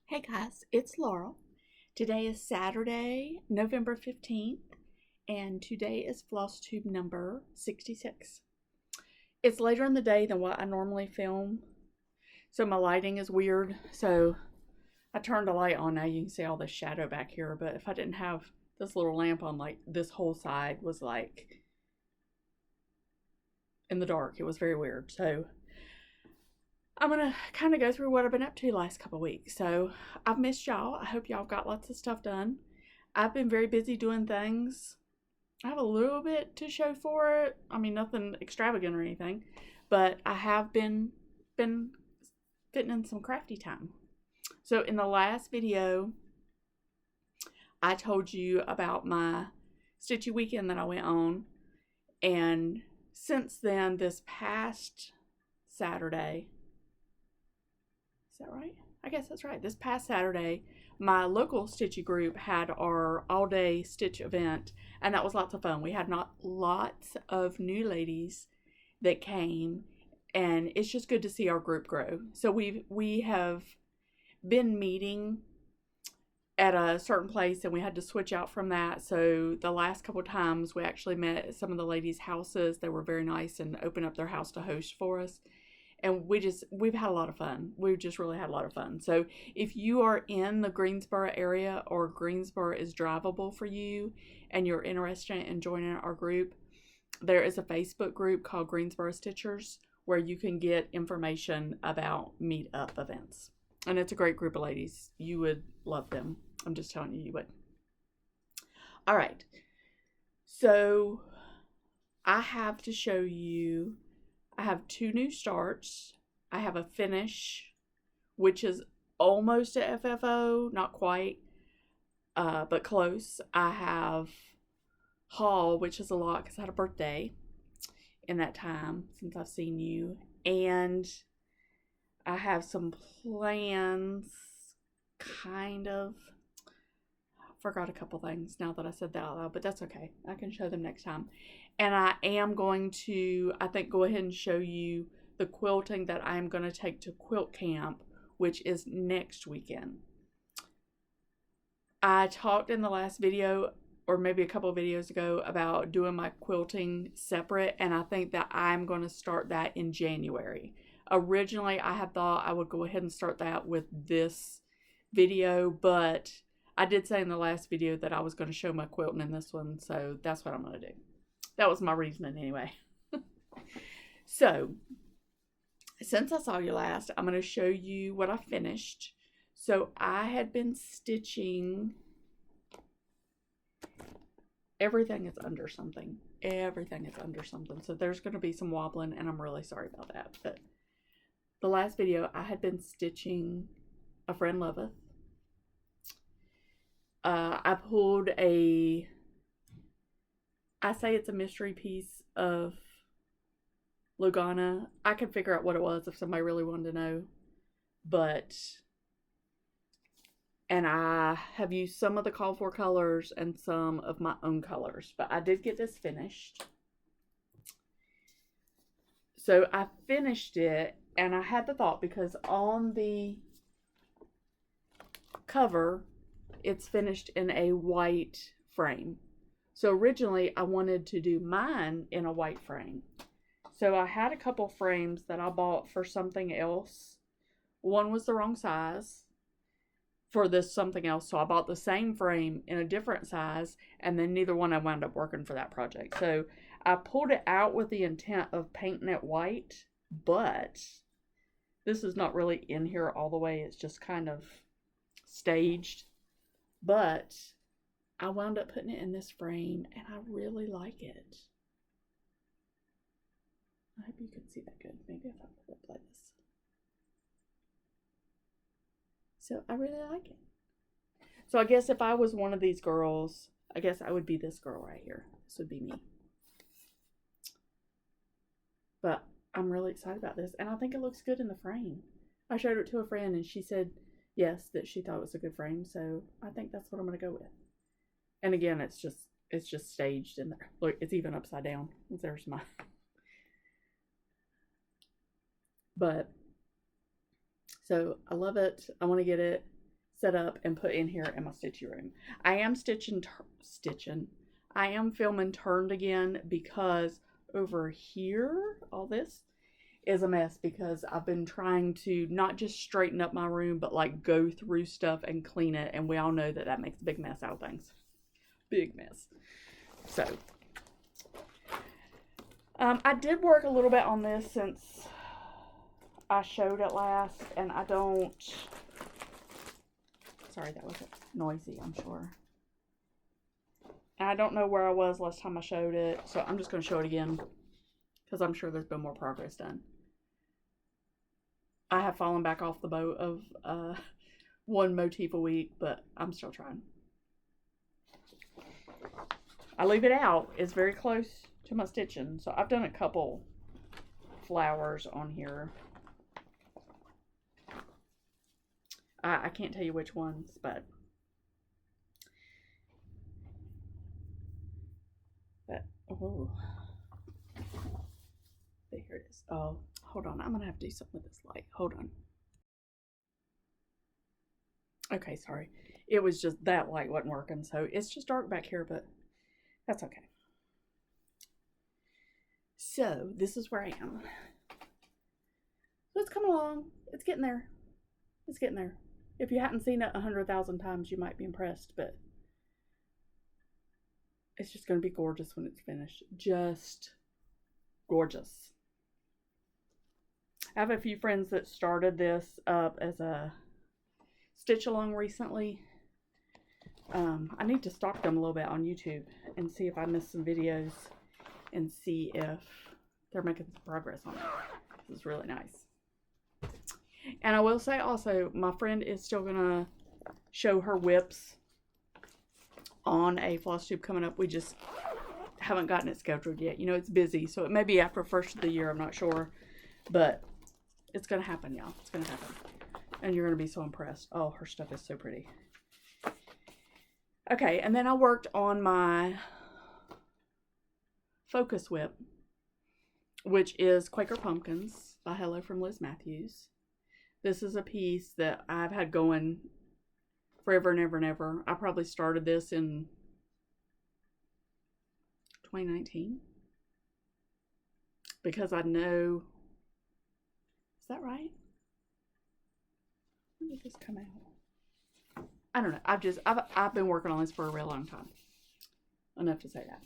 Hey guys, it's Laurel. Today is Saturday, November 15th, and today is floss tube number 66. It's later in the day than what I normally film, so my lighting is weird. So I turned the light on. Now you can see all the shadow back here, but if I didn't have this little lamp on, like this whole side was like in the dark. It was very weird. So I'm going to kind of go through what I've been up to the last couple weeks. So I've missed y'all. I hope y'all got lots of stuff done. I've been very busy doing things. I have a little bit to show for it. I mean, nothing extravagant or anything, but I have been fitting in some crafty time. So in the last video, I told you about my stitchy weekend that I went on. And since then, this past Saturday, is that right? I guess that's right. This past Saturday, my local stitchy group had our all-day stitch event, and that was lots of fun. We had lots of new ladies that came, and it's just good to see our group grow. So we have been meeting at a certain place, and we had to switch out from that. So the last couple of times we actually met at some of the ladies' houses. They were very nice and opened up their house to host for us. And we've had a lot of fun. We've just really had a lot of fun. So if you are in the Greensboro area, or Greensboro is drivable for you and you're interested in joining our group, there is a Facebook group called Greensboro Stitchers where you can get information about meetup events. And it's a great group of ladies. You would love them. I'm just telling you, you would. All right. So I have to show you, I have two new starts. I have a finish, which is almost a FFO, not quite, but close. I have haul, which is a lot because I had a birthday in that time since I've seen you. And I have some plans, kind of. I forgot a couple things now that I said that out loud, but that's okay. I can show them next time. And I am going to, I think, go ahead and show you the quilting that I'm going to take to quilt camp, which is next weekend. I talked in the last video, or maybe a couple of videos ago, about doing my quilting separate, and I think that I'm going to start that in January. Originally, I had thought I would go ahead and start that with this video, but I did say in the last video that I was going to show my quilting in this one, so that's what I'm going to do. That was my reasoning anyway. So, since I saw you last, I'm going to show you what I finished. So, I had been stitching. Everything is under something. Everything is under something. So, there's going to be some wobbling, and I'm really sorry about that. But the last video, I had been stitching A Friend Loveth. I pulled I say it's a mystery piece of Lugana. I could figure out what it was if somebody really wanted to know. And I have used some of the call for colors and some of my own colors. But I did get this finished. So I finished it, and I had the thought, because on the cover, it's finished in a white frame. So originally I wanted to do mine in a white frame. So I had a couple frames that I bought for something else. One was the wrong size for this something else. So I bought the same frame in a different size, and then neither one I wound up working for that project. So I pulled it out with the intent of painting it white, but this is not really in here all the way. It's just kind of staged. But I wound up putting it in this frame, and I really like it. I hope you can see that good. Maybe if I put it like this. So I really like it. So I guess if I was one of these girls, I guess I would be this girl right here. This would be me. But I'm really excited about this, and I think it looks good in the frame. I showed it to a friend, and she said yes, that she thought it was a good frame. So I think that's what I'm going to go with. And again, it's just staged in there. Look, it's even upside down. There's my. But so I love it. I want to get it set up and put in here in my stitchy room. I am I am filming turned again because over here, all this is a mess because I've been trying to not just straighten up my room, but like go through stuff and clean it. And we all know that that makes a big mess out of things. Big mess. So, I did work a little bit on this since I showed it last, and I don't, sorry, that was noisy, I'm sure. And I don't know where I was last time I showed it, so I'm just going to show it again because I'm sure there's been more progress done. I have fallen back off the boat of one motif a week, but I'm still trying. I leave it out. It's very close to my stitching, so I've done a couple flowers on here. I can't tell you which ones, but oh, here it is. Oh, hold on. I'm gonna have to do something with this light. Hold on. Okay, sorry. It was just that light wasn't working, so it's just dark back here, but that's okay. So this is where I am. So it's coming along. It's getting there. It's getting there. If you hadn't seen it 100,000 times, you might be impressed, but it's just going to be gorgeous when it's finished. Just gorgeous. I have a few friends that started this up as a stitch along recently. I need to stalk them a little bit on YouTube and see if I missed some videos and see if they're making some progress on it. This is really nice. And I will say also, my friend is still going to show her whips on a floss tube coming up. We just haven't gotten it scheduled yet. You know, it's busy, so it may be after first of the year. I'm not sure. But it's going to happen, y'all. It's going to happen. And you're going to be so impressed. Oh, her stuff is so pretty. Okay, and then I worked on my focus whip, which is Quaker Pumpkins by Hello from Liz Matthews. This is a piece that I've had going forever and ever and ever. I probably started this in 2019 because I know, is that right? When did this come out? I don't know. I've been working on this for a real long time. Enough to say that.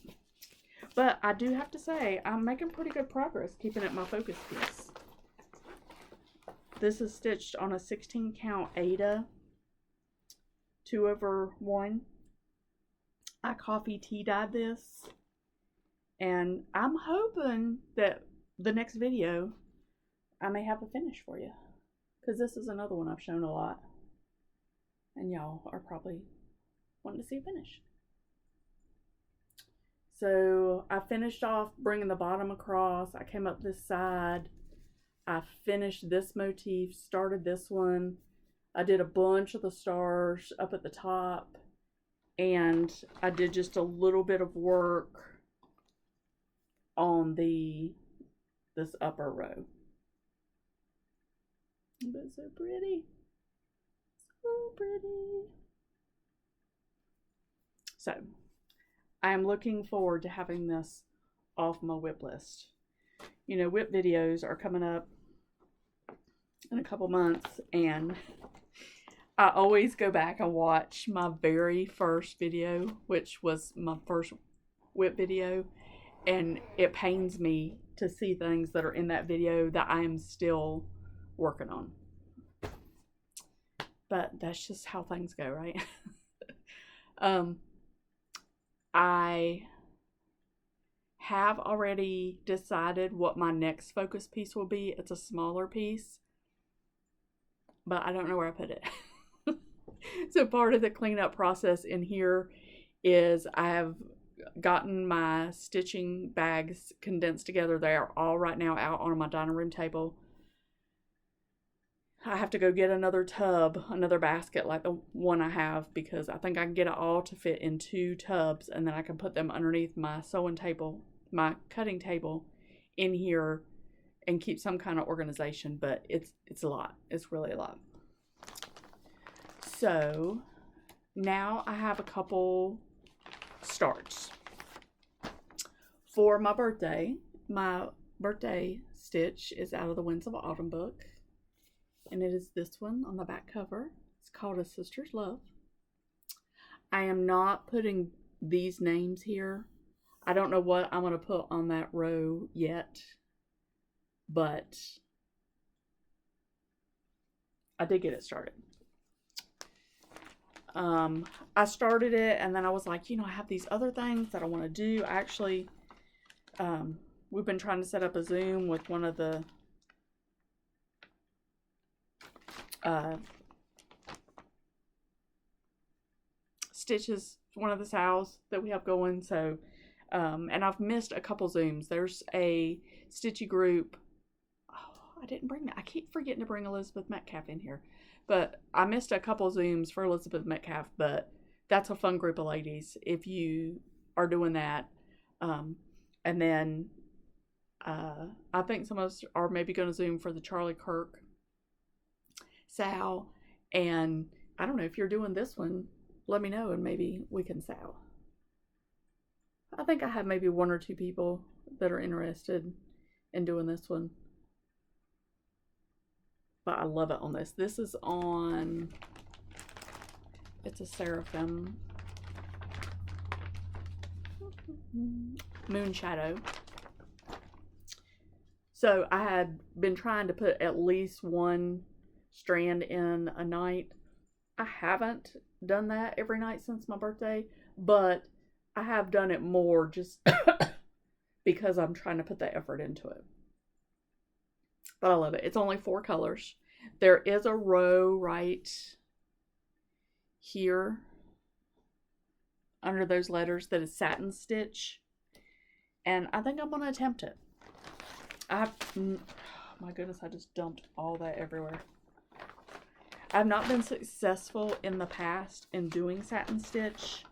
But I do have to say, I'm making pretty good progress keeping it my focus piece. This is stitched on a 16 count Aida 2/1. I coffee tea dyed this, and I'm hoping that the next video I may have a finish for you, because this is another one I've shown a lot and y'all are probably wanting to see a finish. So I finished off bringing the bottom across. I came up this side. I finished this motif, started this one. I did a bunch of the stars up at the top, and I did just a little bit of work on this upper row. But so pretty. So pretty. So I am looking forward to having this off my whip list. You know, whip videos are coming up in a couple months, and I always go back and watch my very first video, which was my first whip video, and it pains me to see things that are in that video that I am still working on. But that's just how things go, right? I have already decided what my next focus piece will be. It's a smaller piece, but I don't know where I put it. So part of the cleanup process in here is I have gotten my stitching bags condensed together. They are all right now out on my dining room table. I have to go get another tub, another basket like the one I have, because I think I can get it all to fit in 2 tubs, and then I can put them underneath my sewing table, my cutting table in here, and keep some kind of organization. But it's a lot. It's really a lot. So now I have a couple starts. For my birthday stitch is out of the Winds of Autumn book. And it is this one on the back cover. It's called A Sister's Love. I am not putting these names here. I don't know what I'm going to put on that row yet. But I did get it started. I started it and then I was like, I have these other things that I want to do. Actually, we've been trying to set up a Zoom with one of the stitches, one of the sales that we have going. So, and I've missed a couple Zooms. There's a stitchy group. Oh, I didn't bring that. I keep forgetting to bring Elizabeth Metcalf in here. But I missed a couple Zooms for Elizabeth Metcalf, but that's a fun group of ladies if you are doing that. And then I think some of us are maybe going to Zoom for the Charlie Kirk Sal. And I don't know, if you're doing this one, let me know and maybe we can Sal. I think I have maybe one or two people that are interested in doing this one. But I love it on this. This is on, it's a Seraphim Moon Shadow. So I had been trying to put at least one strand in a night. I haven't done that every night since my birthday, but I have done it more just because I'm trying to put the effort into it. But I love it. It's only 4 colors. There is a row right here under those letters that is satin stitch. And I think I'm going to attempt it. Oh my goodness, I just dumped all that everywhere. I've not been successful in the past in doing satin stitch,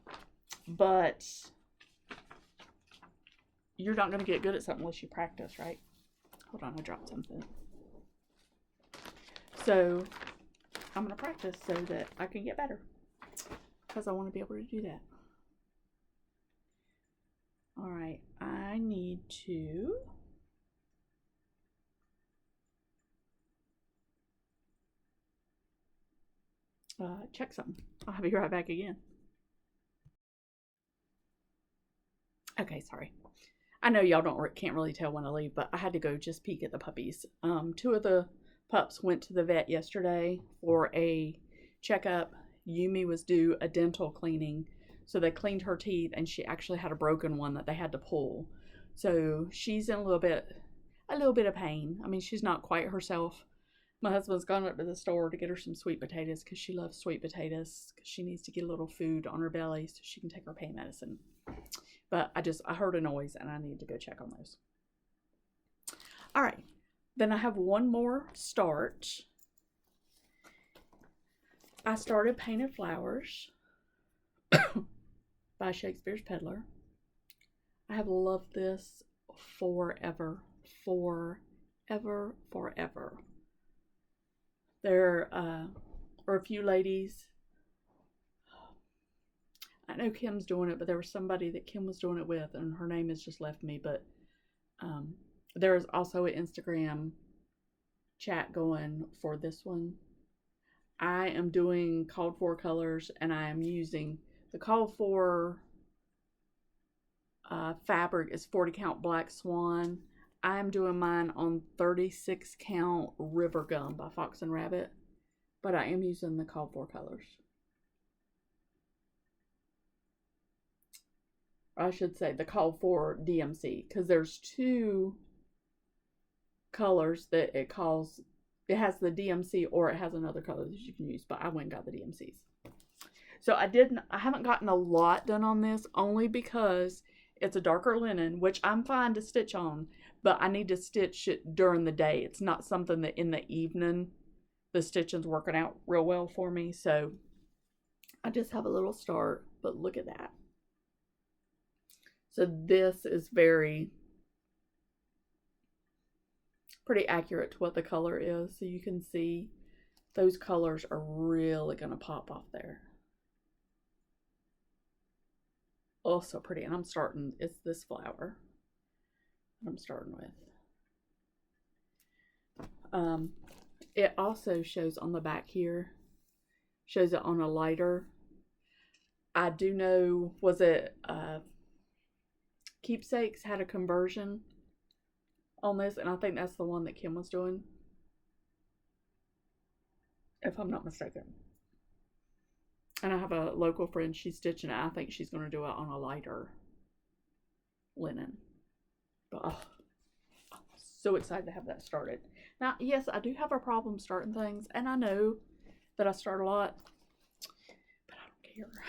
but you're not going to get good at something unless you practice, right? Hold on, I dropped something. So I'm going to practice so that I can get better, because I want to be able to do that. All right, I need to check something. I'll be right back again. Okay, sorry. I know y'all can't really tell when I leave, but I had to go just peek at the puppies. 2 of the pups went to the vet yesterday for a checkup. Yumi was due a dental cleaning, so they cleaned her teeth, and she actually had a broken one that they had to pull. So she's in a little bit of pain. I mean, she's not quite herself. My husband's gone up to the store to get her some sweet potatoes because she loves sweet potatoes, because she needs to get a little food on her belly so she can take her pain medicine. But I heard a noise and I need to go check on those. All right. Then I have one more start. I started Painted Flowers by Shakespeare's Peddler. I have loved this forever. There are a few ladies. I know Kim's doing it, but there was somebody that Kim was doing it with, and her name has just left me. But there is also an Instagram chat going for this one. I am doing called for colors, and I am using the called for fabric is 40 count Black Swan. I'm doing mine on 36 count River Gum by Fox and Rabbit, but I am using the called for colors. I should say the called for DMC, because there's 2 colors that it calls. It has the DMC or it has another color that you can use, but I went and got the DMCs. So I haven't gotten a lot done on this, only because it's a darker linen, which I'm fine to stitch on, but I need to stitch it during the day. It's not something that in the evening the stitching's working out real well for me. So I just have a little start, but look at that. So this is pretty accurate to what the color is. So you can see those colors are really going to pop off there. Oh, so pretty. And I'm starting, it's this flower I'm starting with. It also shows on the back here, shows it on a lighter. I do know, was it Keepsakes had a conversion on this, and I think that's the one that Kim was doing, if I'm not mistaken. And I have a local friend, she's stitching it. I think she's going to do it on a lighter linen. But oh, I'm so excited to have that started. Now, yes, I do have a problem starting things, and I know that I start a lot, but I don't care.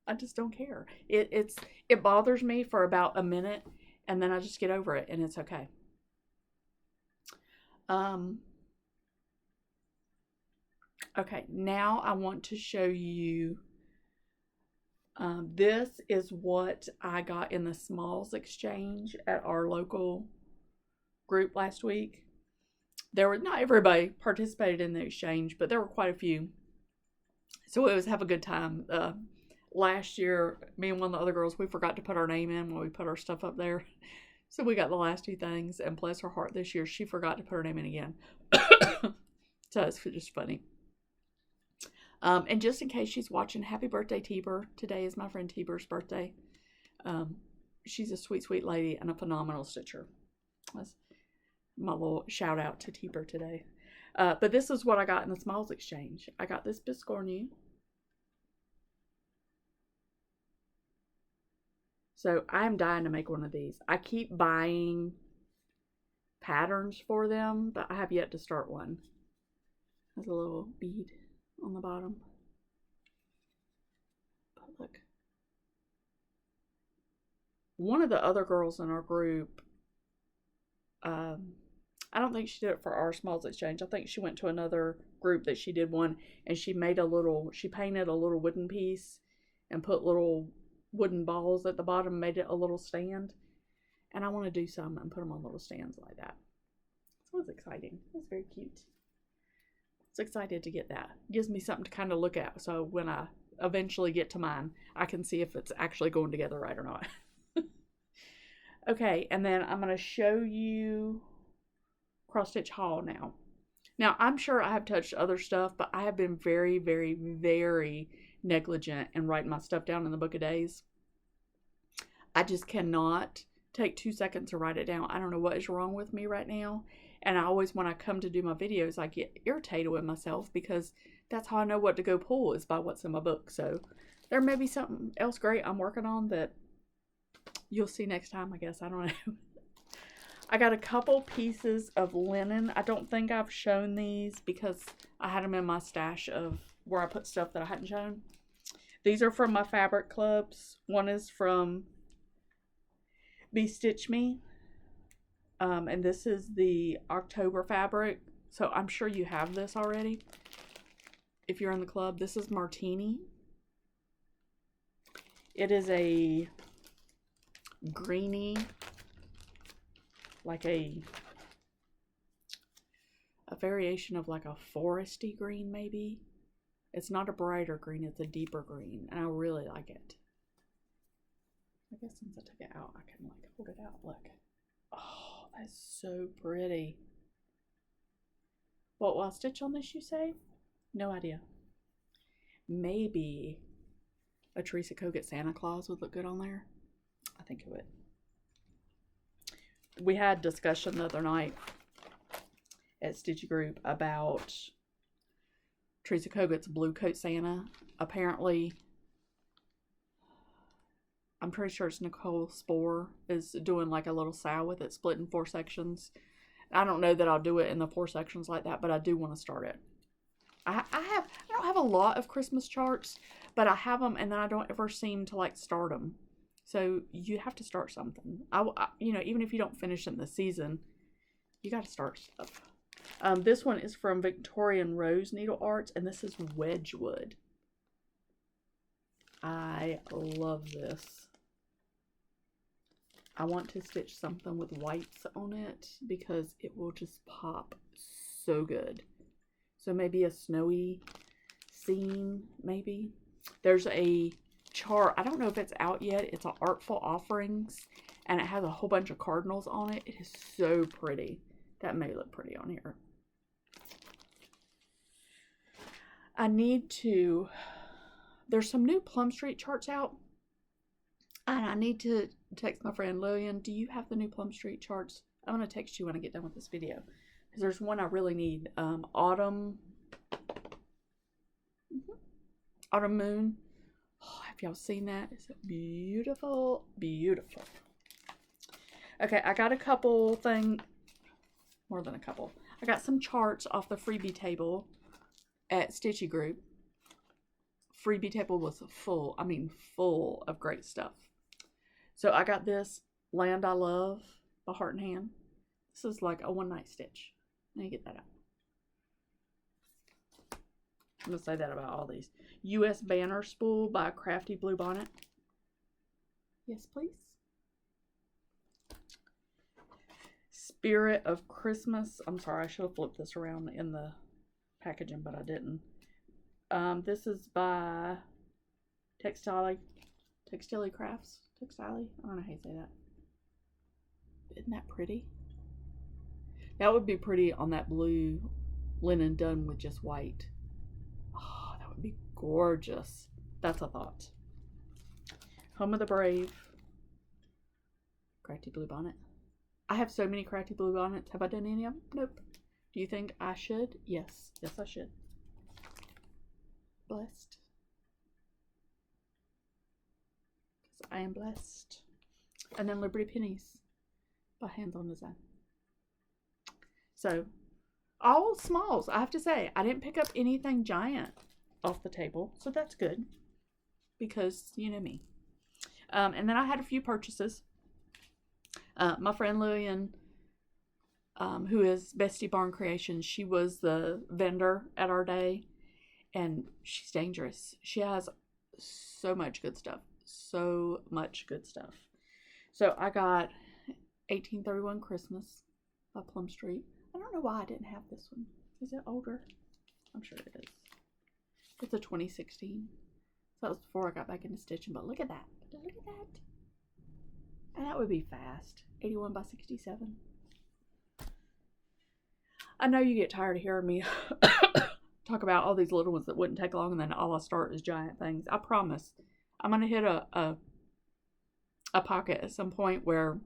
I just don't care. It bothers me for about a minute, and then I just get over it, and it's okay. Okay, now I want to show you, this is what I got in the Smalls exchange at our local group last week. There were, not everybody participated in the exchange, but there were quite a few. So it was have a good time. Last year, me and one of the other girls, we forgot to put our name in when we put our stuff up there. So we got the last 2 things, and bless her heart, this year she forgot to put her name in again. So it's just funny. And just in case she's watching, happy birthday, Tiber. Today is my friend Tiber's birthday. She's a sweet, sweet lady and a phenomenal stitcher. That's my little shout out to Tiber today. But this is what I got in the Smalls exchange. I got this Biscornu. So I'm dying to make one of these. I keep buying patterns for them, but I have yet to start one. Has a little bead on the bottom. But look. One of the other girls in our group, I don't think she did it for our Smalls exchange. I think she went to another group that she did one, and she painted a little wooden piece and put little wooden balls at the bottom, made it a little stand. And I want to do some and put them on little stands like that. So it's exciting. It's very cute. It's excited to get that. Gives me something to kind of look at, so when I eventually get to mine, I can see if it's actually going together right or not. Okay, and then I'm going to show you cross stitch haul now. Now, I'm sure I have touched other stuff, but I have been very, very, very negligent in writing my stuff down in the book of days. I just cannot take 2 seconds to write it down. I don't know what is wrong with me right now. And I always, when I come to do my videos, I get irritated with myself because that's how I know what to go pull, is by what's in my book. So there may be something else great I'm working on that you'll see next time, I guess. I don't know. I got a couple pieces of linen. I don't think I've shown these because I had them in my stash of where I put stuff that I hadn't shown. These are from my fabric clubs. One is from Be Stitch Me. And this is the October fabric. So I'm sure you have this already if you're in the club. This is Martini. It is a greeny, like a variation of like a foresty green maybe. It's not a brighter green, it's a deeper green, and I really like it. I guess since I took it out, I can like hold it out. Look. Oh, that's so pretty. What will I stitch on this, you say? No idea. Maybe a Teresa Kogut Santa Claus would look good on there. I think it would. We had discussion the other night at Stitchy Group about Teresa Kogut's Blue Coat Santa. Apparently, I'm pretty sure it's Nicole Spohr is doing like a little sow with it, split in 4 sections. I don't know that I'll do it in the 4 sections like that, but I do want to start it. I don't have a lot of Christmas charts, but I have them, and then I don't ever seem to like start them. So you have to start something. You know, even if you don't finish it in the season, you got to start stuff. This one is from Victorian Rose Needle Arts, and this is Wedgwood. I love this. I want to stitch something with whites on it because it will just pop so good. So maybe a snowy scene, maybe. There's a chart. I don't know if it's out yet. It's an Artful Offerings, and it has a whole bunch of cardinals on it. It is so pretty. That may look pretty on here. I need to... There's some new Plum Street charts out. And I need to text my friend Lillian. Do you have the new Plum Street charts? I'm going to text you when I get done with this video. Because there's one I really need. Autumn Moon. Oh, have y'all seen that? It's beautiful, beautiful. Okay, I got a couple things. More than a couple. I got some charts off the freebie table at Stitchy Group. Freebie table was full. I mean, full of great stuff. So I got this Land I Love by Heart and Hand. This is like a one-night stitch. Let me get that out. I'm going to say that about all these. U.S. Banner Spool by Crafty Bluebonnet. Yes, please. Spirit of Christmas. I'm sorry, I should have flipped this around in the packaging, but I didn't. This is by Textile Crafts. Textile? I don't know how you say that. Isn't that pretty? That would be pretty on that blue linen done with just white. Oh, that would be gorgeous. That's a thought. Home of the Brave. Crafty Bluebonnet. I have so many Crafty Bluebonnets. Have I done any of them? Nope. Do you think I should? Yes. Yes, I should. Blessed. Because I am blessed. And then Liberty Pennies by Hands on Design. So, all smalls, I have to say. I didn't pick up anything giant off the table. So that's good. Because, you know me. And then I had a few purchases. My friend Lillian, who is Bestie Barn Creations, she was the vendor at our day. And she's dangerous. She has so much good stuff. So much good stuff. So I got 1831 Christmas by Plum Street. I don't know why I didn't have this one. Is it older? I'm sure it is. It's a 2016. So that was before I got back into stitching. But look at that. Look at that. And that would be fast. 81 by 67. I know you get tired of hearing me talk about all these little ones that wouldn't take long, and then all I start is giant things. I promise. I'm going to hit a pocket at some point where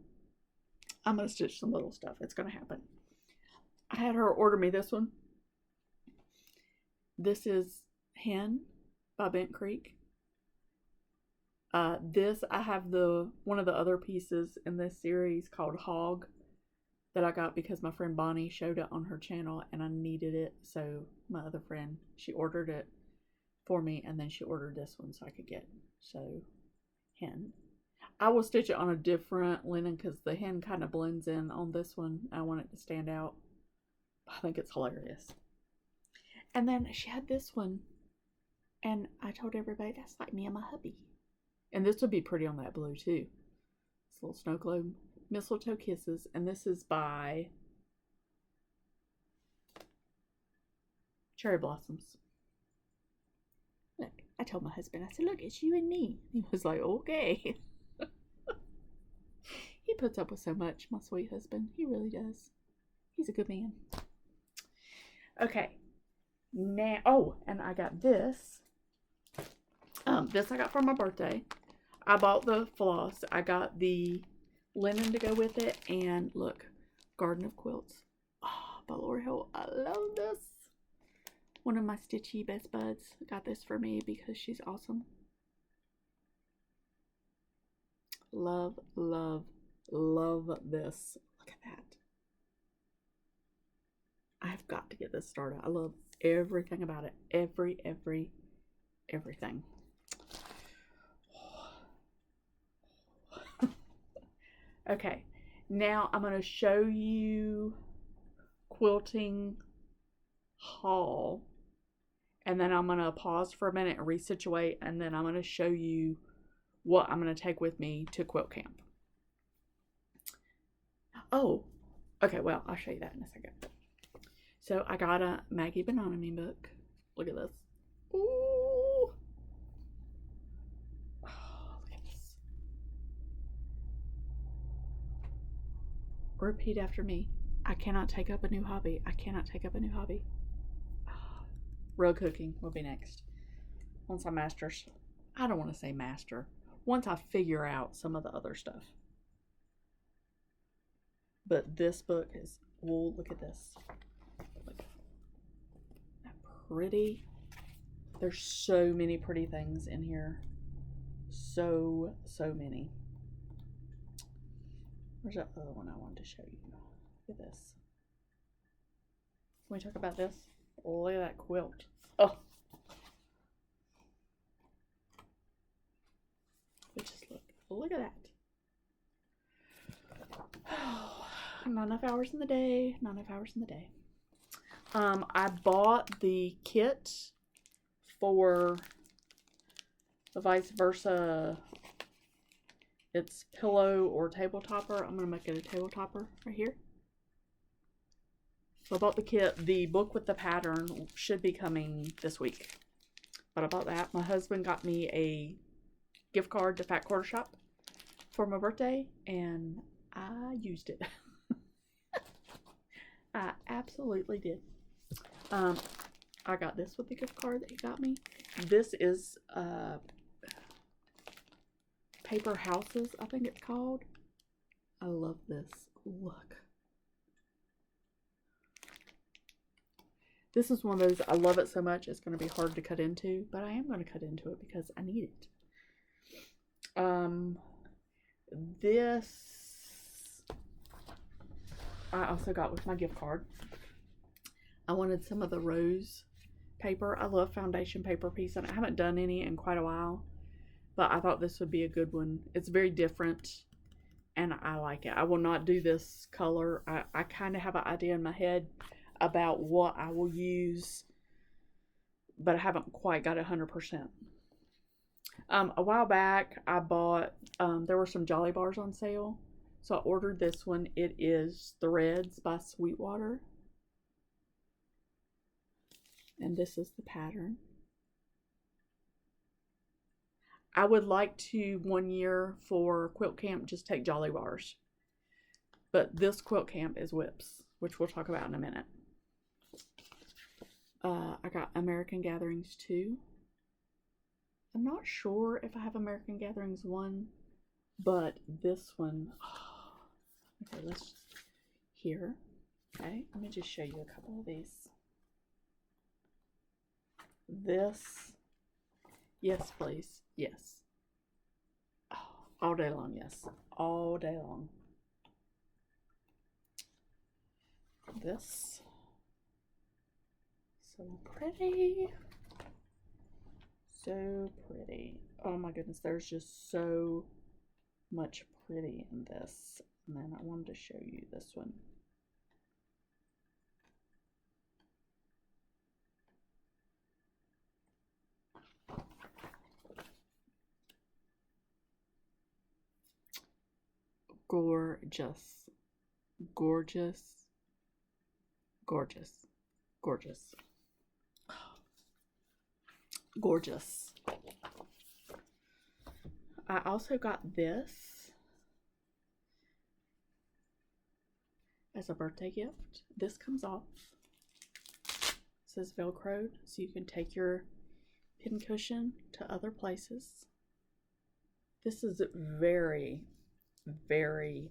I'm going to stitch some little stuff. It's going to happen. I had her order me this one. This is Hen by Bent Creek. This, I have one of the other pieces in this series called Hog that I got because my friend Bonnie showed it on her channel and I needed it. So my other friend, she ordered it for me, and then she ordered this one so I could get it. So Hen. I will stitch it on a different linen because the hen kind of blends in on this one. I want it to stand out. I think it's hilarious. And then she had this one, and I told everybody that's like me and my hubby. And this would be pretty on that blue too. This little snow globe. Mistletoe Kisses, and this is by Cherry Blossoms. Look, I told my husband, I said, look, it's you and me. He was like, okay. He puts up with so much, my sweet husband. He really does. He's a good man. Okay. Now, oh, and I got this. This I got for my birthday. I bought the floss. I got the linen to go with it, and look, Garden of Quilts. Oh, by Lori Hill. I love this. One of my stitchy best buds got this for me because she's awesome. Love, love, love this. Look at that. I've got to get this started. I love everything about it. Everything. Okay, now I'm going to show you quilting haul, and then I'm going to pause for a minute and resituate, and then I'm going to show you what I'm going to take with me to quilt camp. Oh, okay, well, I'll show you that in a second. So I got a Maggie Banana Me book. Look at this. Ooh. Oh, look at this. Repeat after me. I cannot take up a new hobby. I cannot take up a new hobby. Rug cooking will be next. Once I masters. I don't want to say master. Once I figure out some of the other stuff. But this book is, well, look at this. Look. That pretty. There's so many pretty things in here. So many. Where's that other one I wanted to show you? Look at this. Can we talk about this? Look at that quilt. Oh. Just look at that. Oh, not enough hours in the day. Not enough hours in the day. I bought the kit for the vice versa. It's pillow or table topper. I'm gonna make it a table topper right here. So I bought the kit. The book with the pattern should be coming this week. But I bought that. My husband got me a gift card to Fat Quarter Shop for my birthday, and I used it. I absolutely did. I got this with the gift card that he got me. This is Paper Houses, I think it's called. I love this. Look. This is one of those, I love it so much, it's going to be hard to cut into, but I am going to cut into it because I need it. This I also got with my gift card. I wanted some of the rose paper. I love foundation paper piece, and I haven't done any in quite a while, but I thought this would be a good one. It's very different, and I like it. I will not do this color. I kind of have an idea in my head about what I will use, but I haven't quite got it 100%. A while back, I bought, there were some Jolly Bars on sale, so I ordered this one. It is Threads by Sweetwater, and this is the pattern. I would like to, one year for quilt camp, just take Jolly Bars, but this quilt camp is whips, which we'll talk about in a minute. I got American Gatherings 2. I'm not sure if I have American Gatherings 1, but this one, okay, let's, here, okay, let me just show you a couple of these. This, yes please, yes. Oh, all day long, yes, all day long. This, so pretty. So pretty. Oh my goodness, there's just so much pretty in this. And then I wanted to show you this one. Gorgeous. Gorgeous. Gorgeous. Gorgeous. Gorgeous. I also got this as a birthday gift. This comes off. It says Velcroed, so you can take your pincushion to other places. This is very, very,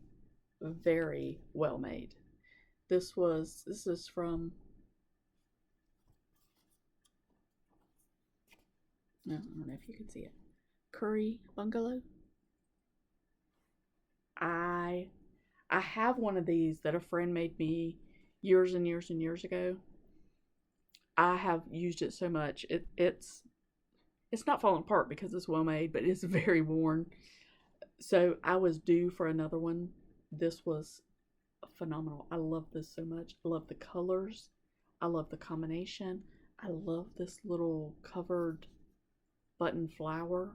very well made. This is from, I don't know if you can see it, Curry Bungalow. I have one of these that a friend made me years and years and years ago. I have used it so much. It's not falling apart because it's well made, but it's very worn. So I was due for another one. This was phenomenal. I love this so much. I love the colors. I love the combination. I love this little covered button flower.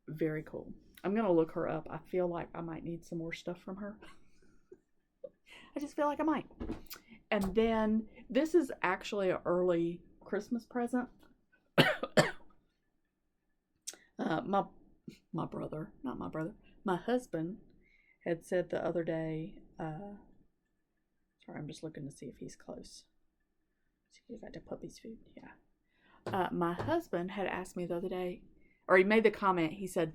Very cool. I'm gonna look her up. I feel like I might need some more stuff from her. I just feel like I might. And then this is actually an early Christmas present. My brother, not my brother, my husband had said the other day, sorry, I'm just looking to see if he's close. See if I got to puppy's food. Yeah. My husband had asked me the other day, or he made the comment, he said,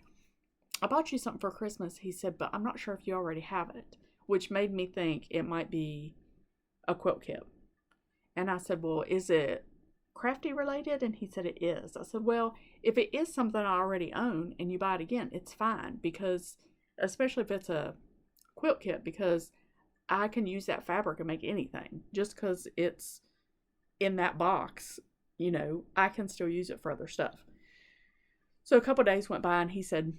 I bought you something for Christmas. He said, but I'm not sure if you already have it, which made me think it might be a quilt kit. And I said, well, is it crafty related? And he said it is. I said, well, if it is something I already own and you buy it again, it's fine, because especially if it's a quilt kit, because I can use that fabric and make anything. Just because it's in that box, you know, I can still use it for other stuff. So a couple days went by and he said,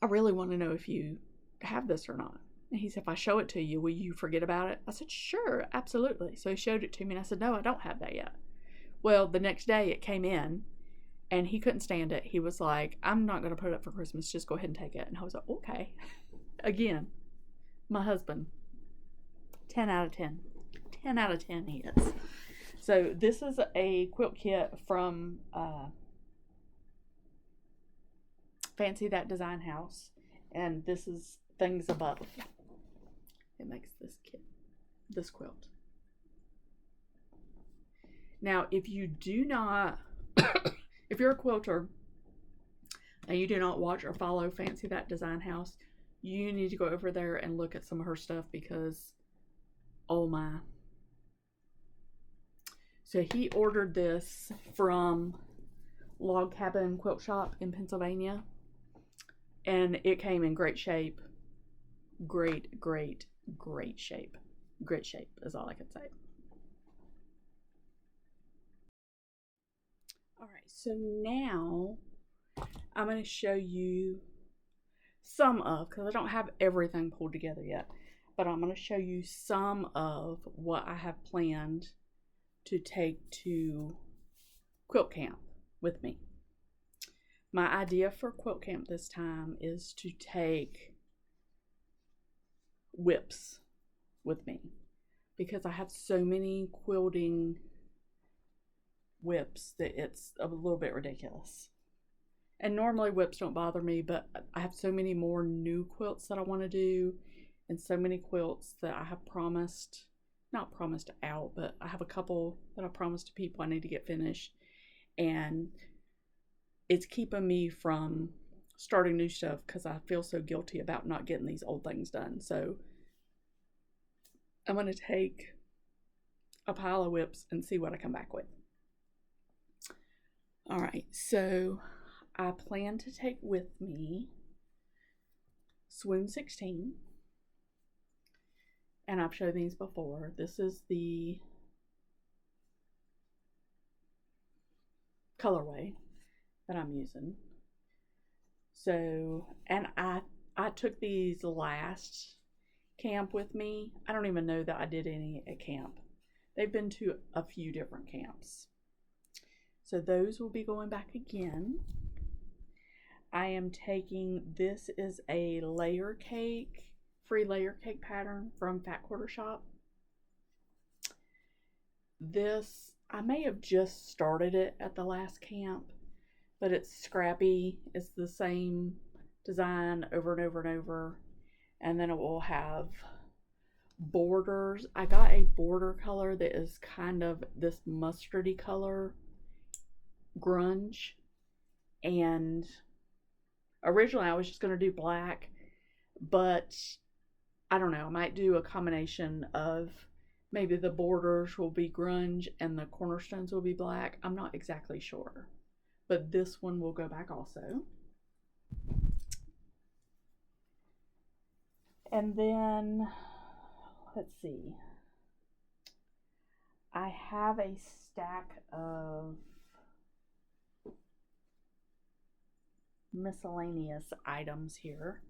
I really want to know if you have this or not. And he said, if I show it to you, will you forget about it? I said, sure, absolutely. So he showed it to me and I said, no, I don't have that yet. Well, the next day it came in and he couldn't stand it. He was like, I'm not going to put it up for Christmas. Just go ahead and take it. And I was like, okay. Again, my husband, 10 out of 10. 10 out of 10 he is. So this is a quilt kit from Fancy That Design House. And this is Things Above. It makes this quilt. Now, if you do not, if you're a quilter and you do not watch or follow Fancy That Design House, you need to go over there and look at some of her stuff, because, oh my. So he ordered this from Log Cabin Quilt Shop in Pennsylvania, and it came in great shape. Great shape. Great shape is all I can say. Alright, so now I'm going to show you some of, because I don't have everything pulled together yet, but I'm going to show you some of what I have planned to take to quilt camp with me. My idea for quilt camp this time is to take whips with me, because I have so many quilting whips that it's a little bit ridiculous. And normally whips don't bother me, but I have so many more new quilts that I want to do, and so many quilts that I have not promised out, but I have a couple that I promised to people I need to get finished, and it's keeping me from starting new stuff because I feel so guilty about not getting these old things done. So I'm going to take a pile of whips and see what I come back with. Alright, so I plan to take with me Swoon 16. And I've shown these before. This is the colorway that I'm using. So, and I took these last camp with me. I don't even know that I did any at camp. They've been to a few different camps. So those will be going back again. I am taking, this is a layer cake, free layer cake pattern from Fat Quarter Shop. This, I may have just started it at the last camp, but it's scrappy. It's the same design over and over and over. And then it will have borders. I got a border color that is kind of this mustardy color, grunge. And originally I was just going to do black, but I don't know, I might do a combination of maybe the borders will be grunge and the cornerstones will be black. I'm not exactly sure, but this one will go back also. And then, let's see, I have a stack of miscellaneous items here.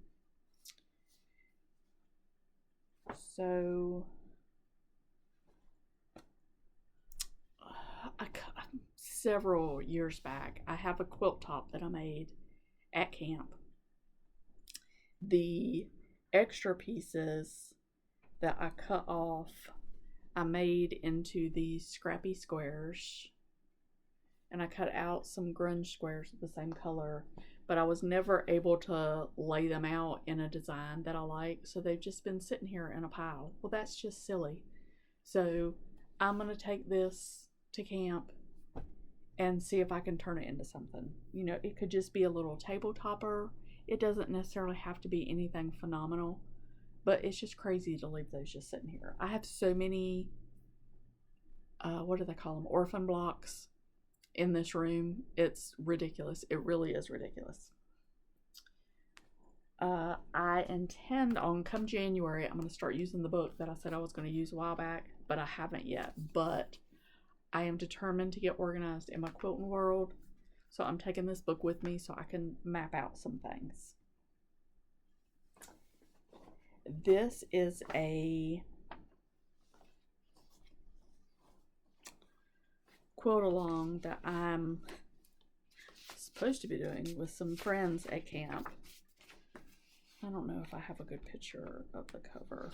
So several years back, I have a quilt top that I made at camp. The extra pieces that I cut off I made into these scrappy squares, and I cut out some grunge squares of the same color, but I was never able to lay them out in a design that I like, so they've just been sitting here in a pile. Well, that's just silly. So I'm going to take this to camp and see if I can turn it into something. You know, it could just be a little table topper. It doesn't necessarily have to be anything phenomenal, but it's just crazy to leave those just sitting here. I have so many, what do they call them? Orphan blocks in this room. It's ridiculous. It really is ridiculous. I intend on, come January, I'm going to start using the book that I said I was going to use a while back, but I haven't yet. But I am determined to get organized in my quilting world, so I'm taking this book with me so I can map out some things. This is a quilt along that I'm supposed to be doing with some friends at camp. I don't know if I have a good picture of the cover.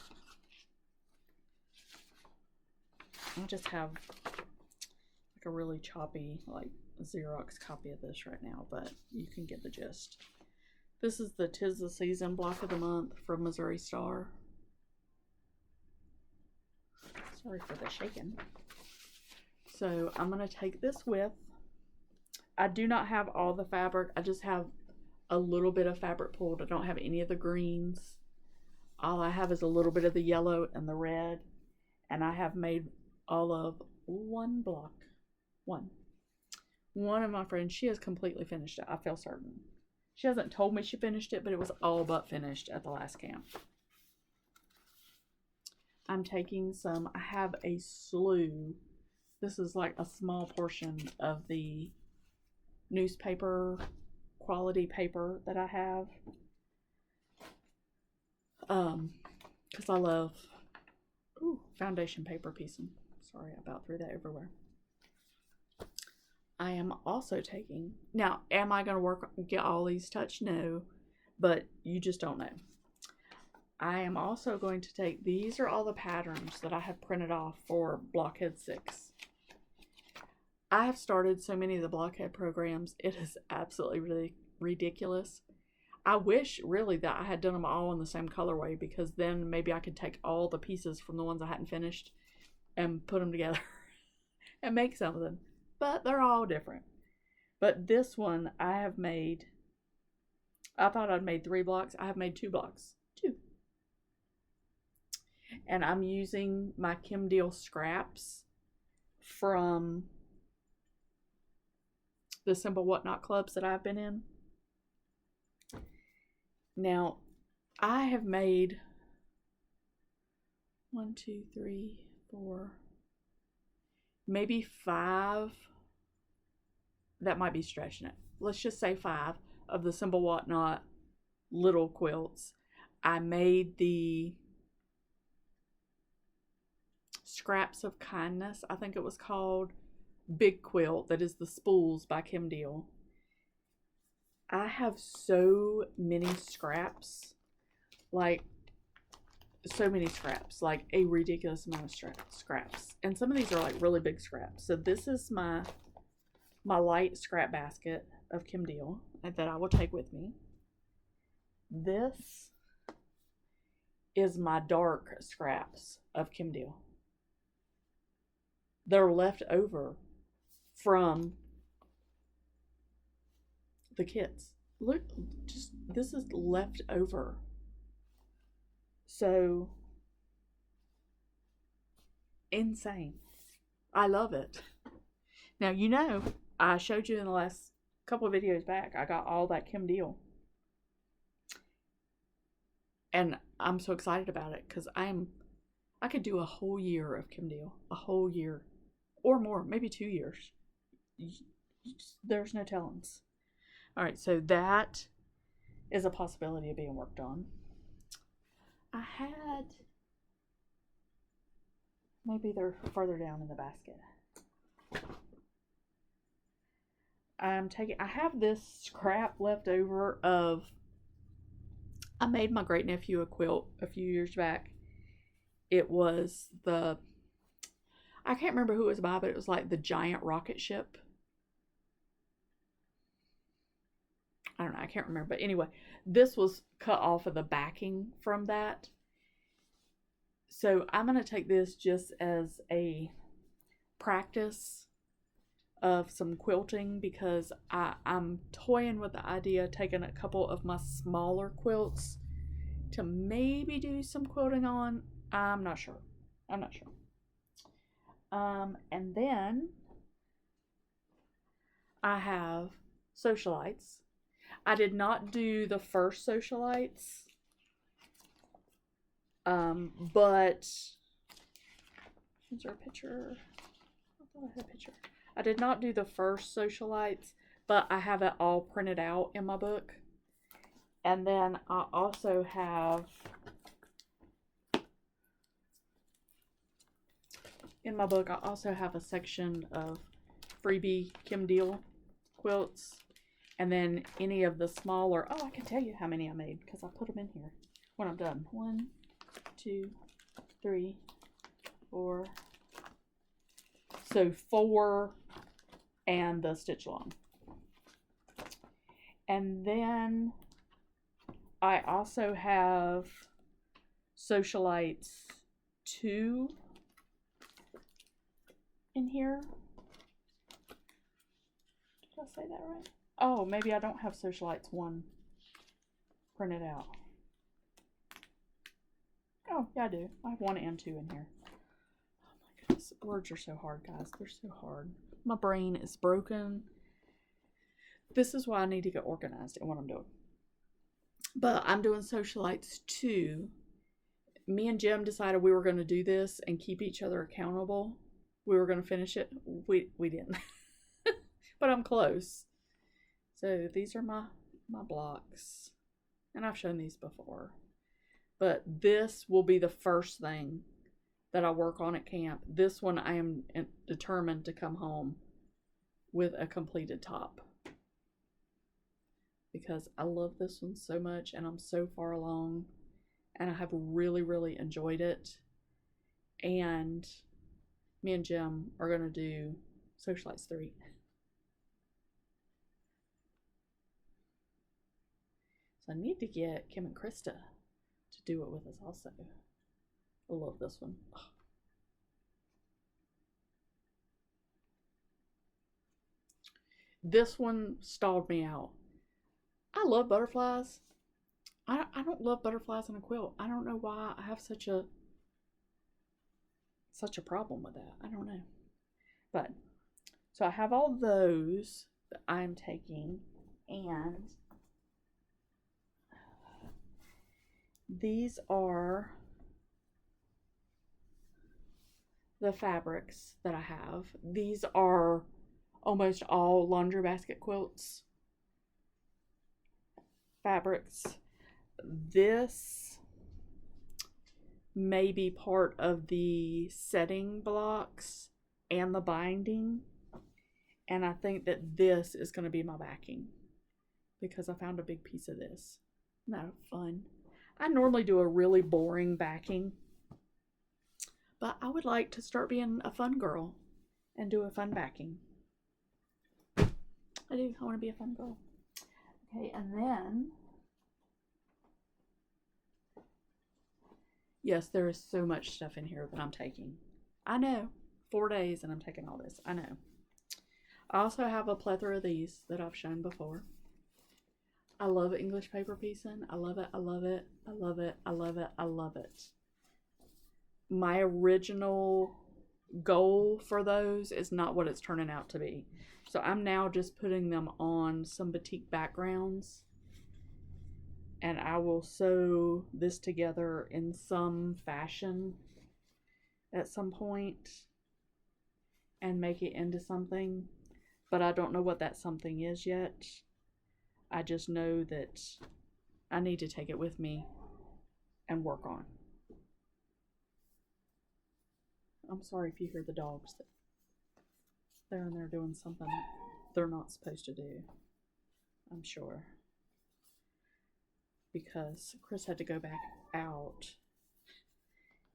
I just have like a really choppy, like Xerox copy of this right now, but you can get the gist. This is the 'Tis the Season block of the month from Missouri Star. Sorry for the shaking. So I'm going to take this with. I do not have all the fabric. I just have a little bit of fabric pulled. I don't have any of the greens. All I have is a little bit of the yellow and the red. And I have made all of one block. One of my friends, she has completely finished it. I feel certain. She hasn't told me she finished it, but it was all but finished at the last camp. I'm taking some, I have a slew. This is like a small portion of the newspaper quality paper that I have. Because I love foundation paper piecing. Sorry, I about threw that everywhere. I am also taking, now, am I going to get all these touched? No, but you just don't know. I am also going to take, these are all the patterns that I have printed off for Blockhead 6. I have started so many of the Blockhead programs, it is absolutely really ridiculous. I wish really that I had done them all in the same colorway, because then maybe I could take all the pieces from the ones I hadn't finished and put them together and make something. But they're all different. But this one I have made, I thought I'd made 3 blocks. I have made 2 blocks. 2. And I'm using my Kim Deal scraps from the Simple Whatnot clubs that I've been in. Now, I have made 1, 2, 3, 4, maybe 5. That might be stretching it. Let's just say 5 of the Simple Whatnot little quilts. I made the Scraps of Kindness, I think it was called, big quilt that is the spools by Kim Deal. I have so many scraps, like so many scraps, like a ridiculous amount of scraps. And some of these are like really big scraps. So this is my light scrap basket of Kim Deal that I will take with me. This is my dark scraps of Kim Deal. They're left over from the kits. Look, just this is left over. So insane. I love it. Now, you know, I showed you in the last couple of videos back, I got all that Kim Deal. And I'm so excited about it because I could do a whole year of Kim Deal. A whole year. Or more, maybe 2 years. There's no tellings. Alright, so that is a possibility of being worked on. I had, maybe they're further down in the basket. I have this scrap left over of, I made my great nephew a quilt a few years back. It was the I can't remember who it was by, but it was like the giant rocket ship. I don't know, I can't remember. But anyway, this was cut off of the backing from that. So I'm going to take this just as a practice of some quilting, because I'm toying with the idea of taking a couple of my smaller quilts to maybe do some quilting on. I'm not sure. And then I have socialites. I did not do the first socialites, but is there a picture? I thought I had a picture. I did not do the first socialites, but I have it all printed out in my book. And then I also have, in my book, I also have a section of freebie Kim Deal quilts. And then any of the smaller, I can tell you how many I made because I put them in here when I'm done. 1, 2, 3, 4. So 4 and the stitch along. And then I also have socialites 2 in here. Did I say that right? Oh, maybe I don't have socialites 1 printed out. Oh, yeah, I do. I have 1 and 2 in here. Oh my goodness, words are so hard, guys. They're so hard. My brain is broken. This is why I need to get organized in what I'm doing. But I'm doing socialites 2. Me and Jim decided we were going to do this and keep each other accountable. We were going to finish it. We didn't. But I'm close. So these are my blocks. And I've shown these before. But this will be the first thing that I work on at camp. This one I am determined to come home with a completed top. Because I love this one so much and I'm so far along. And I have really, really enjoyed it. And me and Jim are going to do Socialites 3. So I need to get Kim and Krista to do it with us also. I love this one. This one stalled me out. I love butterflies. I don't love butterflies in a quilt. I don't know why I have such a problem with that. I don't know. But so I have all those that I'm taking, and these are the fabrics that I have. These are almost all laundry basket quilts fabrics. This may be part of the setting blocks and the binding, and I think that this is going to be my backing because I found a big piece of this. Isn't that fun? I normally do a really boring backing, but I would like to start being a fun girl and do a fun backing. I do. I want to be a fun girl. Okay, and then, yes, there is so much stuff in here that I'm taking. I know. 4 days and I'm taking all this. I know. I also have a plethora of these that I've shown before. I love English paper piecing. I love it. I love it. I love it. I love it. I love it. My original goal for those is not what it's turning out to be. So I'm now just putting them on some batik backgrounds, and I will sew this together in some fashion at some point and make it into something, but I don't know what that something is yet. I just know that I need to take it with me and work on. I'm sorry if you hear the dogs. They're in there doing something they're not supposed to do, I'm sure. Because Chris had to go back out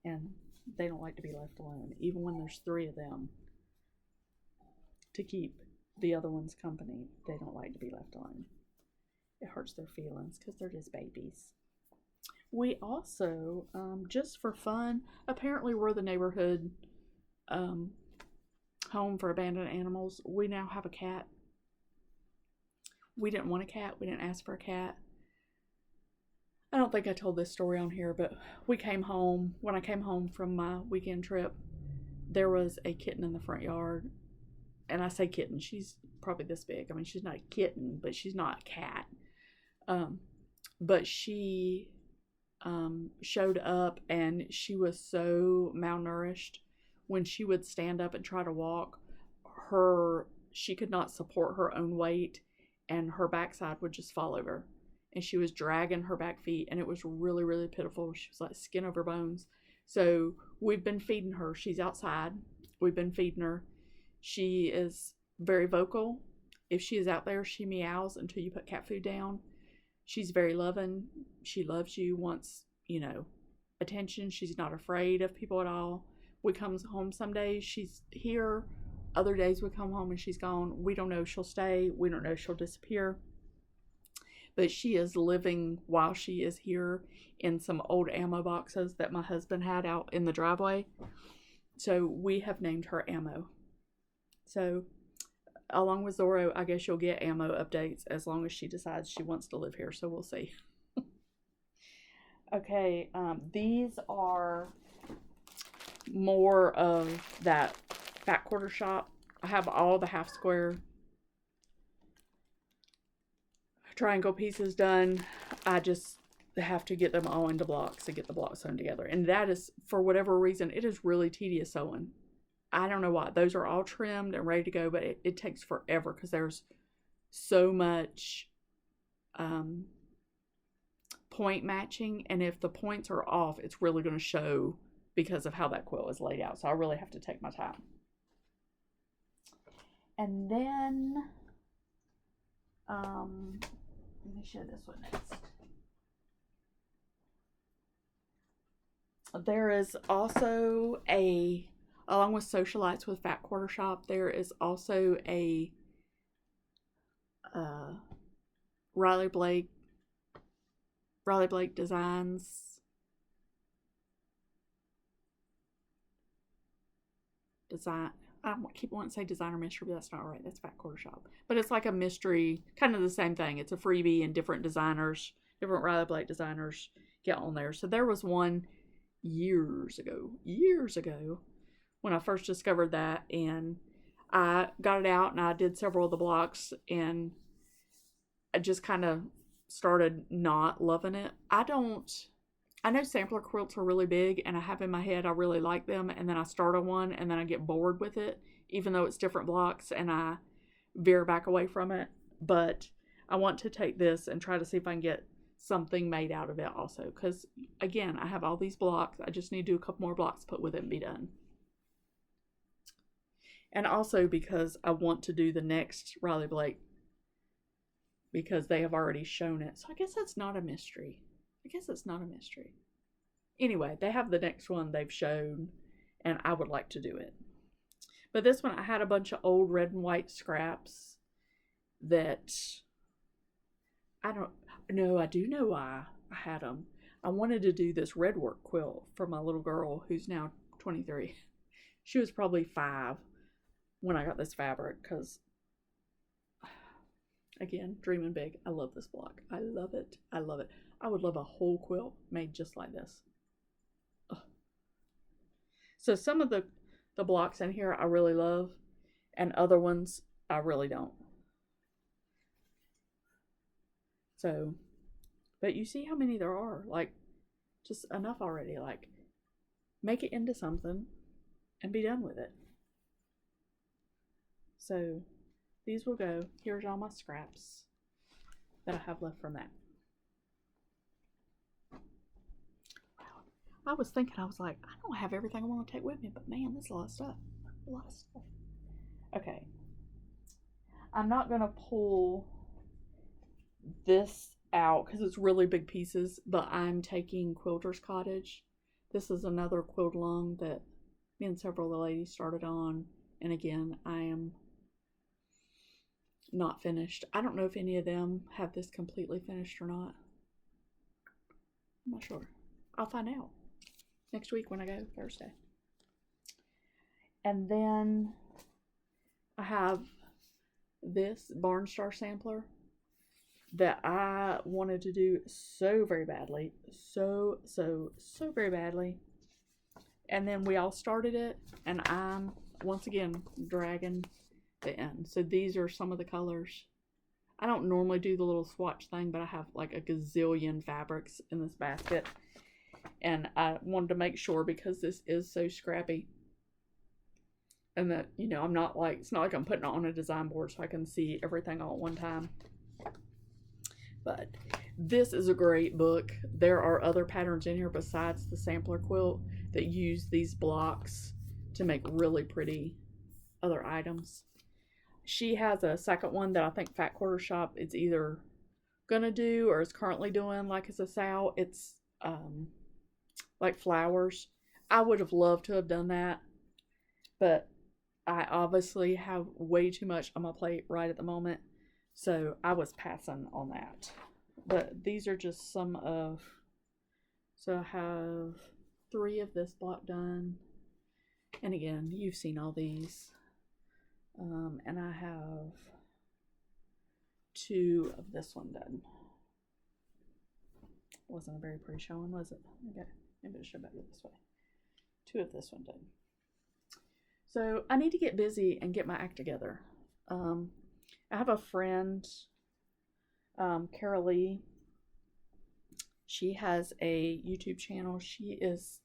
and they don't like to be left alone, even when there's 3 of them to keep the other ones company. They don't like to be left alone. It hurts their feelings because they're just babies. We also, just for fun, apparently we're the neighborhood home for abandoned animals. We now have a cat. We didn't want a cat. We didn't ask for a cat. I don't think I told this story on here, but we came home. When I came home from my weekend trip, there was a kitten in the front yard. And I say kitten, she's probably this big. I mean, she's not a kitten, but she's not a cat. But she showed up, and she was so malnourished. When she would stand up and try to walk, she could not support her own weight, and her backside would just fall over. And she was dragging her back feet, and it was really, really pitiful. She was like skin over bones. So we've been feeding her. She's outside. We've been feeding her. She is very vocal. If she is out there, she meows until you put cat food down. She's very loving. She loves you, wants, attention. She's not afraid of people at all. We come home some days, she's here. Other days we come home and she's gone. We don't know if she'll stay. We don't know if she'll disappear. But she is living while she is here in some old ammo boxes that my husband had out in the driveway. So we have named her Ammo. So along with Zorro, I guess you'll get Ammo updates as long as she decides she wants to live here. So we'll see. Okay, these are more of that fat quarter shop. I have all the half square triangle pieces done. I just have to get them all into blocks to get the blocks sewn together. And that is, for whatever reason, it is really tedious sewing. I don't know why. Those are all trimmed and ready to go, but it takes forever because there's so much point matching. And if the points are off, it's really going to show because of how that quilt is laid out. So I really have to take my time. And then, let me show this one next. There is also along with Socialites with Fat Quarter Shop, there is also a Riley Blake Designs design. I keep wanting to say designer mystery, but that's not right. That's Fat Quarter Shop. But it's like a mystery, kind of the same thing. It's a freebie, and different designers, different Riley Blake designers get on there. So there was one years ago, when I first discovered that, and I got it out and I did several of the blocks, and I just kind of started not loving it. I know sampler quilts are really big, and I have in my head I really like them, and then I start on one and then I get bored with it, even though it's different blocks, and I veer back away from it. But I want to take this and try to see if I can get something made out of it also, because again, I have all these blocks. I just need to do a couple more blocks, put with it, and be done. And also because I want to do the next Riley Blake, because they have already shown it. So I guess that's not a mystery. Anyway, they have the next one they've shown, and I would like to do it. But this one, I had a bunch of old red and white scraps that I do know why I had them. I wanted to do this red work quilt for my little girl who's now 23. She was probably 5 when I got this fabric, because again, dreaming big. I love this block. I love it. I would love a whole quilt made just like this. Ugh. So some of the blocks in here I really love, and other ones I really don't. So, but you see how many there are. Like, just enough already. Like, make it into something and be done with it. So these will go. Here's all my scraps that I have left from that. Wow. I was thinking, I was like, I don't have everything I want to take with me, but man, that's a lot of stuff. Okay. I'm not going to pull this out because it's really big pieces, but I'm taking Quilter's Cottage This is another quilt along that me and several of the ladies started on. And again, I am not finished. I don't know if any of them have this completely finished or not. I'm not sure. I'll find out next week when I go Thursday. And then I have this Barnstar sampler that I wanted to do so very badly. So very badly. And then we all started it, and I'm once again dragging the end. So these are some of the colors. I don't normally do the little swatch thing, but I have like a gazillion fabrics in this basket. And I wanted to make sure, because this is so scrappy, and that, you know, I'm not like, it's not like I'm putting it on a design board so I can see everything all at one time. But this is a great book. There are other patterns in here besides the sampler quilt that use these blocks to make really pretty other items. She has a second one that I think Fat Quarter Shop is either gonna do or is currently doing, like as a sale. It's like flowers. I would have loved to have done that, but I obviously have way too much on my plate right at the moment, so I was passing on that. But these are just some of, so I have 3 of this block done, and again, you've seen all these. And I have 2 of this one done. Wasn't a very pretty showing, was it? Okay, maybe I'll show better this way. 2 of this one done. So I need to get busy and get my act together. I have a friend, Carol Lee. She has a YouTube channel. She is,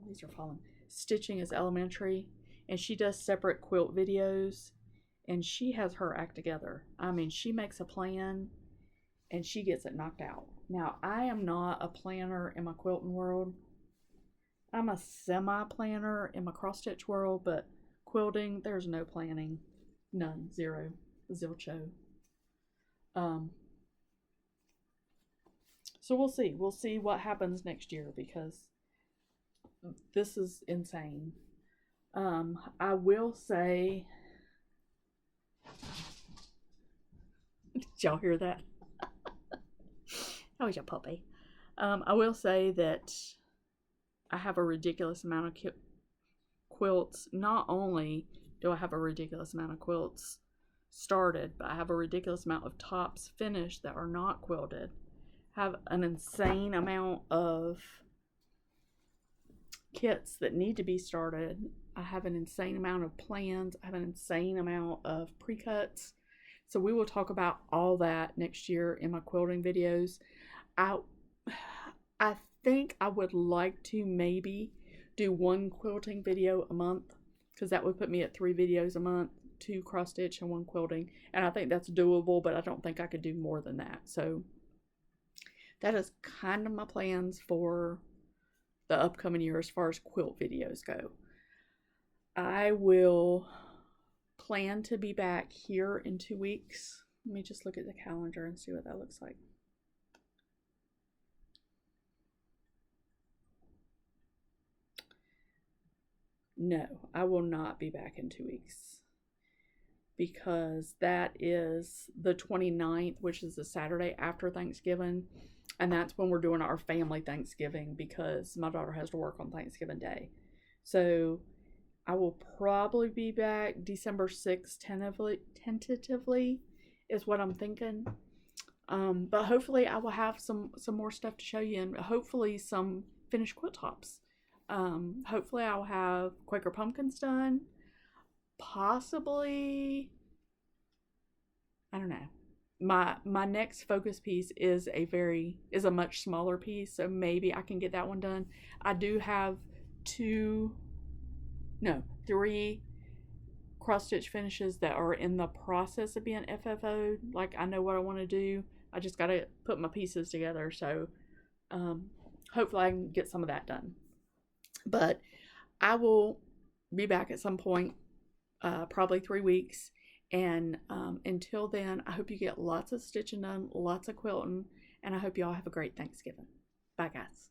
these are falling, Stitching is Elementary. And she does separate quilt videos, and she has her act together. I mean, she makes a plan, and she gets it knocked out. Now, I am not a planner in my quilting world. I'm a semi-planner in my cross-stitch world, but quilting, there's no planning. None. Zero. Zilcho. So we'll see. We'll see what happens next year, because this is insane. I will say, did y'all hear that? Oh, your puppy. I will say that I have a ridiculous amount of quilts. Not only do I have a ridiculous amount of quilts started, but I have a ridiculous amount of tops finished that are not quilted. I have an insane amount of kits that need to be started. I have an insane amount of plans. I have an insane amount of pre-cuts. So we will talk about all that next year in my quilting videos. I think I would like to maybe do 1 quilting video a month, because that would put me at 3 videos a month, 2 cross stitch and 1 quilting. And I think that's doable, but I don't think I could do more than that. So that is kind of my plans for the upcoming year as far as quilt videos go. I will plan to be back here in 2 weeks. Let me just look at the calendar and see what that looks like. No, I will not be back in 2 weeks, because that is the 29th, which is the Saturday after Thanksgiving. And that's when we're doing our family Thanksgiving, because my daughter has to work on Thanksgiving Day. So I will probably be back December 6th, tentatively is what I'm thinking. But hopefully I will have some more stuff to show you, and hopefully some finished quilt tops. Hopefully I'll have Quaker pumpkins done. Possibly, I don't know. My next focus piece is a much smaller piece, so maybe I can get that one done. I do have 3 cross stitch finishes that are in the process of being FFO'd. Like, I know what I want to do. I just got to put my pieces together. So hopefully I can get some of that done. But I will be back at some point, probably 3 weeks. And until then, I hope you get lots of stitching done, lots of quilting, and I hope you all have a great Thanksgiving. Bye, guys.